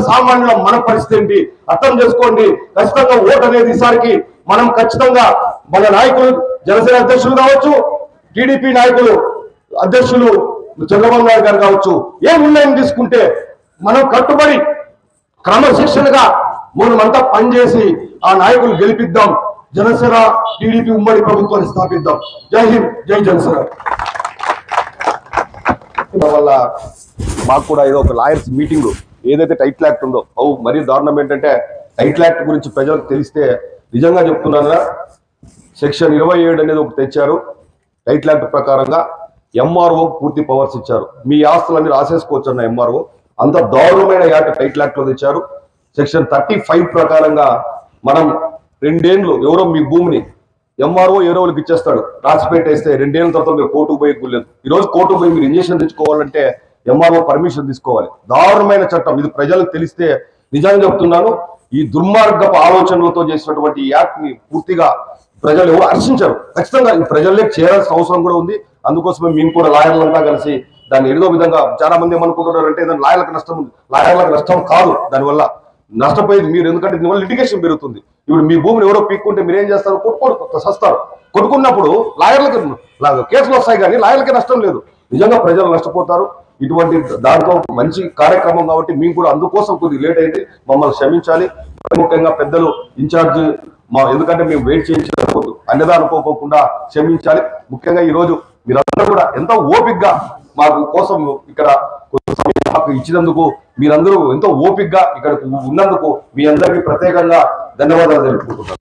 సామాన్యుల మన పరిస్థితి ఏంటి అర్థం చేసుకోండి. ఖచ్చితంగా ఓటు అనేది ఈసారికి మనం ఖచ్చితంగా మన నాయకులు జనసేన అధ్యక్షులు కావచ్చు, టీడీపీ నాయకులు అధ్యక్షులు చంద్రబాబు నాయుడు గారు కావచ్చు, ఏ నిర్ణయం తీసుకుంటే మనం కట్టుబడి క్రమశిక్షణగా మనమంతా పనిచేసి ఆ నాయకులు గెలిపిద్దాం. జనసేన టీడీపీ ఉమ్మడి ప్రభుత్వాన్ని స్థాపిద్దాం. జై హింద్, జై జనసేన. వల్ల మాకు కూడా ఏదో ఒక లాయర్స్ మీటింగ్ ఏదైతే టైటిల్ యాక్ట్ ఉందో మరీ దారుణం ఏంటంటే టైటిల్ యాక్ట్ గురించి ప్రజలకు తెలిస్తే నిజంగా చెప్తున్నాను, సెక్షన్ 27 అనేది ఒకటి తెచ్చారు. టైటిల్ యాక్ట్ ప్రకారంగా ఎంఆర్ఓ పూర్తి పవర్స్ ఇచ్చారు. మీ ఆస్తులన్నీ రాసేసుకోవచ్చు అన్న ఎంఆర్ఓ. అంత దారుణమైన యాక్ట్ టైటిల్ యాక్ట్ లో తెచ్చారు. సెక్షన్ 35 ప్రకారంగా మనం 2 ఏళ్ళు ఎవరో మీ భూమిని ఎంఆర్ఓ ఏరోకి ఇచ్చేస్తాడు, రాసి పెట్టేస్తే 2 ఏళ్ళ తర్వాత మీరు కోర్టుకు పోయి గుర్లేదు. ఈరోజు కోర్టుకు పోయి మీరు ఇంజక్షన్ తెచ్చుకోవాలంటే ఎంఆర్ఓ పర్మిషన్ తీసుకోవాలి. దారుణమైన చట్టం ఇది. ప్రజలకు తెలిస్తే నిజంగా చెప్తున్నాను, ఈ దుర్మార్గపు ఆలోచనలతో చేసినటువంటి ఈ యాక్ట్ ని పూర్తిగా ప్రజలు ఎవరు హర్షించారు. ఖచ్చితంగా ఈ ప్రజల్లోకి చేరాల్సిన అవసరం కూడా ఉంది. అందుకోసమే మేము కూడా లాయర్లంతా కలిసి దాన్ని ఏదో విధంగా చాలా మంది ఏమనుకుంటున్నారంటే దాని లాయర్లకు నష్టం ఉంది. లాయర్లకు నష్టం కాదు, దానివల్ల నష్టపోయేది మీరు. ఎందుకంటే దీనివల్ల లిటిగేషన్ పెరుగుతుంది. ఇప్పుడు మీ భూమిని ఎవరో పీక్కుంటే మీరు ఏం చేస్తారు, సస్తారు. కొట్టుకున్నప్పుడు లాయర్లకు కేసులు వస్తాయి, కానీ లాయర్లకే నష్టం లేదు. నిజంగా ప్రజలు నష్టపోతారు. ఇటువంటి దాంట్లో మంచి కార్యక్రమం కాబట్టి మేము కూడా అందుకోసం కొద్దిగా లేట్ అయింది, మమ్మల్ని క్షమించాలి. ముఖ్యంగా పెద్దలు ఇన్ఛార్జ్ ఎందుకంటే మేము వెయిట్ చేయించకపోదు అన్నదా అనుకోకుండా క్షమించాలి. ముఖ్యంగా ఈ రోజు మీరందరూ కూడా ఎంతో ఓపికగా మాకు కోసం ఇక్కడ మాకు ఇచ్చినందుకు, మీరందరూ ఎంతో ఓపికగా ఇక్కడ ఉన్నందుకు మీ అందరికీ ప్రత్యేకంగా ధన్యవాదాలు తెలుపుకుంటున్నాను.